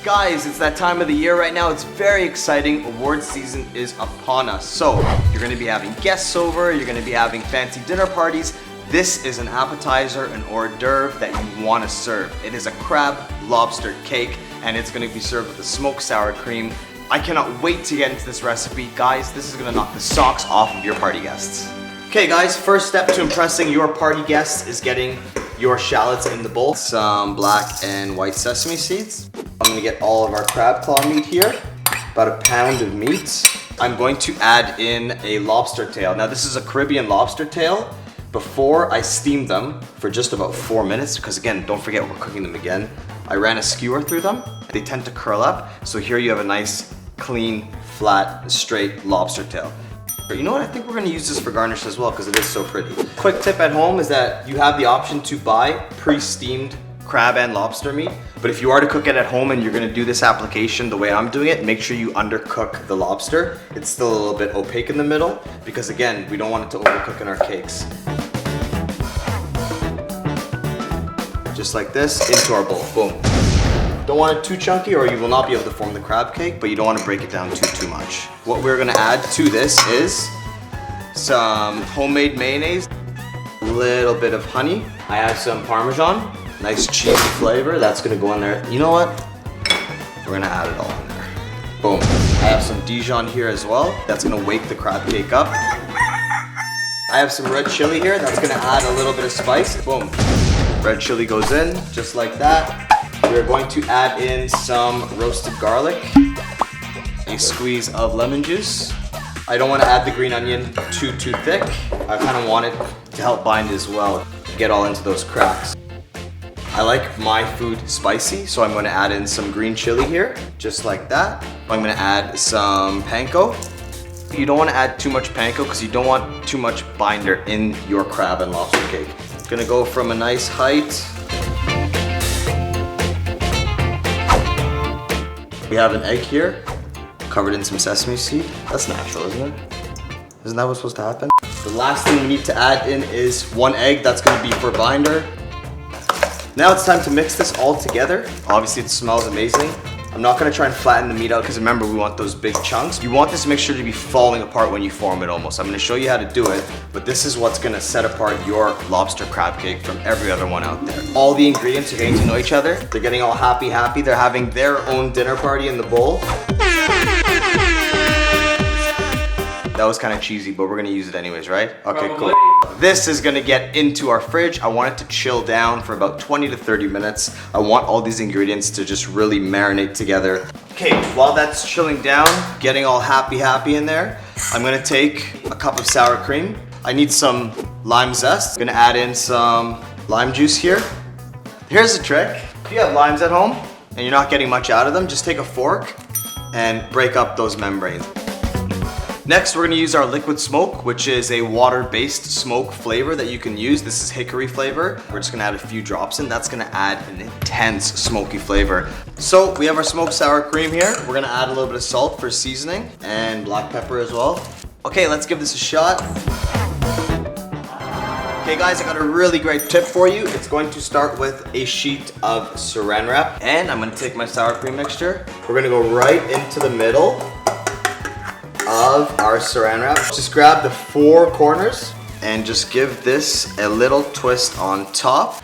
Guys, it's that time of the year right now. It's very exciting. Award season is upon us. So you're gonna be having guests over, you're gonna be having fancy dinner parties. This is an appetizer, an hors d'oeuvre that you wanna serve. It is a crab lobster cake, and it's gonna be served with a smoked sour cream. I cannot wait to get into this recipe. Guys, this is gonna knock the socks off of your party guests. Okay guys, first step to impressing your party guests is getting your shallots in the bowl. Some black and white sesame seeds. I'm gonna get all of our crab claw meat here, about a pound of meat. I'm going to add in a lobster tail. Now this is a Caribbean lobster tail. Before I steamed them for just about 4 minutes, because again, don't forget we're cooking them again. I ran a skewer through them. They tend to curl up. So here you have a nice, clean, flat, straight lobster tail. But you know what, I think we're gonna use this for garnish as well because it is so pretty. Quick tip at home is that you have the option to buy pre-steamed crab and lobster meat. But if you are to cook it at home and you're gonna do this application the way I'm doing it, make sure you undercook the lobster. It's still a little bit opaque in the middle because again, we don't want it to overcook in our cakes. Just like this, into our bowl, boom. Don't want it too chunky or you will not be able to form the crab cake, but you don't want to break it down too much. What we're gonna add to this is some homemade mayonnaise, a little bit of honey. I have some parmesan, nice cheesy flavor. That's gonna go in there. You know what? We're gonna add it all in there. Boom. I have some Dijon here as well. That's gonna wake the crab cake up. I have some red chili here. That's gonna add a little bit of spice. Boom. Red chili goes in, just like that. We're going to add in some roasted garlic, a squeeze of lemon juice. I don't want to add the green onion too thick. I kind of want it to help bind as well, get all into those cracks. I like my food spicy, so I'm going to add in some green chili here, just like that. I'm going to add some panko. You don't want to add too much panko because you don't want too much binder in your crab and lobster cake. It's going to go from a nice height. We have an egg here, covered in some sesame seed. That's natural, isn't it? Isn't that what's supposed to happen? The last thing we need to add in is 1 egg. That's gonna be for binder. Now it's time to mix this all together. Obviously it smells amazing. I'm not gonna try and flatten the meat out because remember we want those big chunks. You want this mixture to be falling apart when you form it almost. I'm gonna show you how to do it, but this is what's gonna set apart your lobster crab cake from every other one out there. All the ingredients are getting to know each other. They're getting all happy. They're having their own dinner party in the bowl. That was kind of cheesy, but we're gonna use it anyways, right? Okay, cool. This is gonna get into our fridge. I want it to chill down for about 20 to 30 minutes. I want all these ingredients to just really marinate together. Okay, while that's chilling down, getting all happy in there, I'm gonna take a cup of sour cream. I need some lime zest. I'm gonna add in some lime juice here. Here's the trick. If you have limes at home and you're not getting much out of them, just take a fork and break up those membranes. Next, we're gonna use our liquid smoke, which is a water-based smoke flavor that you can use. This is hickory flavor. We're just gonna add a few drops in. That's gonna add an intense smoky flavor. So we have our smoked sour cream here. We're gonna add a little bit of salt for seasoning and black pepper as well. Okay, let's give this a shot. Okay guys, I got a really great tip for you. It's going to start with a sheet of saran wrap. And I'm gonna take my sour cream mixture. We're gonna go right into the middle of our saran wrap. Just grab the 4 corners and just give this a little twist on top.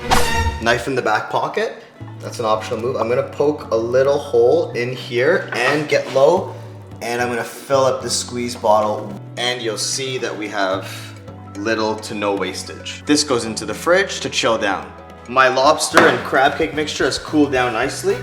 Knife in the back pocket. That's an optional move. I'm gonna poke a little hole in here and get low, and I'm gonna fill up the squeeze bottle, and you'll see that we have little to no wastage. This goes into the fridge to chill down. My lobster and crab cake mixture has cooled down nicely.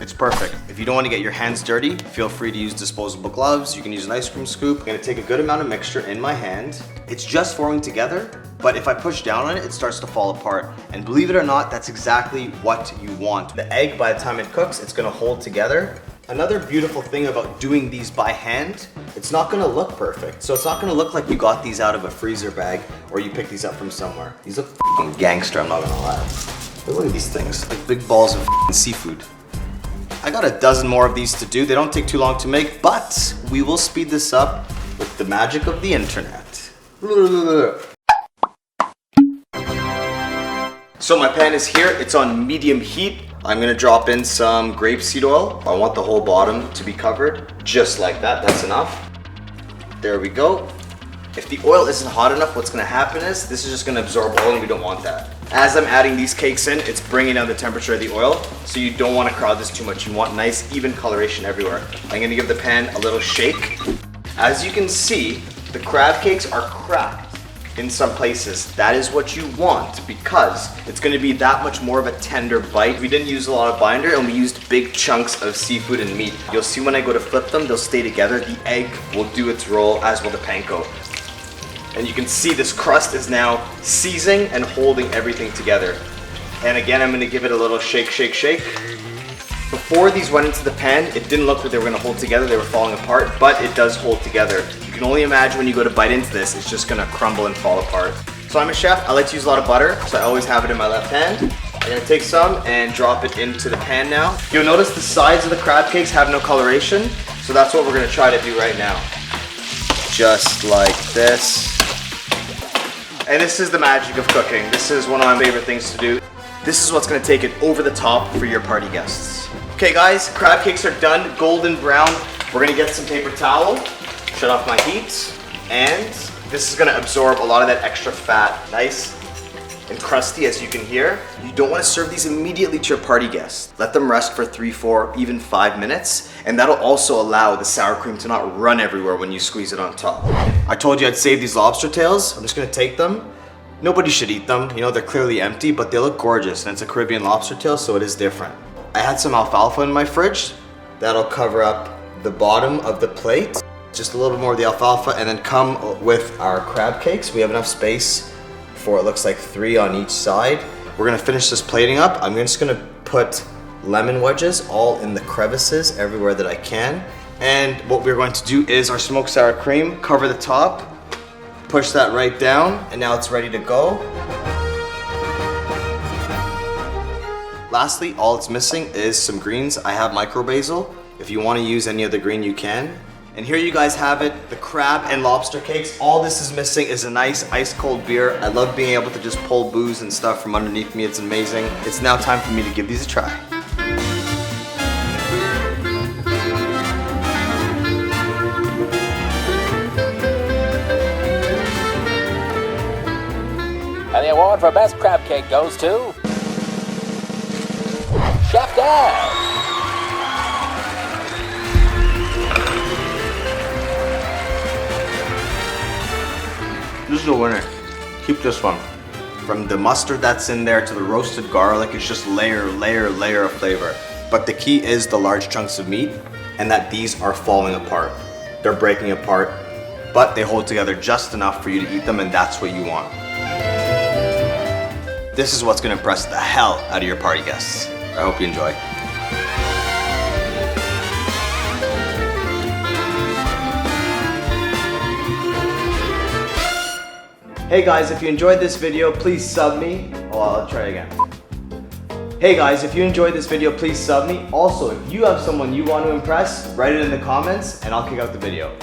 It's perfect. If you don't want to get your hands dirty, feel free to use disposable gloves. You can use an ice cream scoop. I'm gonna take a good amount of mixture in my hand. It's just forming together, but if I push down on it, it starts to fall apart. And believe it or not, that's exactly what you want. The egg, by the time it cooks, it's gonna hold together. Another beautiful thing about doing these by hand, it's not gonna look perfect. So it's not gonna look like you got these out of a freezer bag or you picked these up from somewhere. These look f***ing gangster, I'm not gonna lie. Look at these things, like big balls of f***ing seafood. I got a dozen more of these to do. They don't take too long to make, but we will speed this up with the magic of the internet. So my pan is here, it's on medium heat. I'm gonna drop in some grapeseed oil. I want the whole bottom to be covered, just like that, that's enough. There we go. If the oil isn't hot enough, what's gonna happen is this is just gonna absorb oil and we don't want that. As I'm adding these cakes in, it's bringing down the temperature of the oil, so you don't wanna crowd this too much. You want nice, even coloration everywhere. I'm gonna give the pan a little shake. As you can see, the crab cakes are cracked in some places. That is what you want because it's gonna be that much more of a tender bite. We didn't use a lot of binder and we used big chunks of seafood and meat. You'll see when I go to flip them, they'll stay together. The egg will do its role, as will the panko. And you can see this crust is now seizing and holding everything together. And again, I'm gonna give it a little shake, shake, shake. Before these went into the pan, it didn't look like they were gonna hold together, they were falling apart, but it does hold together. You can only imagine when you go to bite into this, it's just gonna crumble and fall apart. So I'm a chef, I like to use a lot of butter, so I always have it in my left hand. I'm gonna take some and drop it into the pan now. You'll notice the sides of the crab cakes have no coloration, so that's what we're gonna try to do right now. Just like this. And this is the magic of cooking. This is one of my favorite things to do. This is what's gonna take it over the top for your party guests. Okay guys, crab cakes are done, golden brown. We're gonna get some paper towel, shut off my heat, and this is gonna absorb a lot of that extra fat. Nice and crusty, as you can hear. You don't wanna serve these immediately to your party guests. Let them rest for 3, 4, even 5 minutes, and that'll also allow the sour cream to not run everywhere when you squeeze it on top. I told you I'd save these lobster tails. I'm just gonna take them. Nobody should eat them. You know, they're clearly empty, but they look gorgeous, and it's a Caribbean lobster tail, so it is different. I had some alfalfa in my fridge. That'll cover up the bottom of the plate. Just a little bit more of the alfalfa, and then come with our crab cakes. We have enough space for, it looks like 3 on each side. We're gonna finish this plating up. I'm just gonna put lemon wedges all in the crevices everywhere that I can. And what we're going to do is our smoked sour cream, cover the top, push that right down, and now it's ready to go. Lastly, all it's missing is some greens. I have micro basil. If you want to use any other green, you can. And here you guys have it, the crab and lobster cakes. All this is missing is a nice ice cold beer. I love being able to just pull booze and stuff from underneath me. It's amazing. It's now time for me to give these a try. And the award for best crab cake goes to Chef Dev. This is the winner. Keep this one. From the mustard that's in there to the roasted garlic, it's just layer, layer, layer of flavor. But the key is the large chunks of meat and that these are falling apart. They're breaking apart, but they hold together just enough for you to eat them, and that's what you want. This is what's gonna impress the hell out of your party guests. I hope you enjoy. Hey guys, if you enjoyed this video, please sub me. Oh, I'll try again. Hey guys, if you enjoyed this video, please sub me. Also, if you have someone you want to impress, write it in the comments and I'll kick out the video.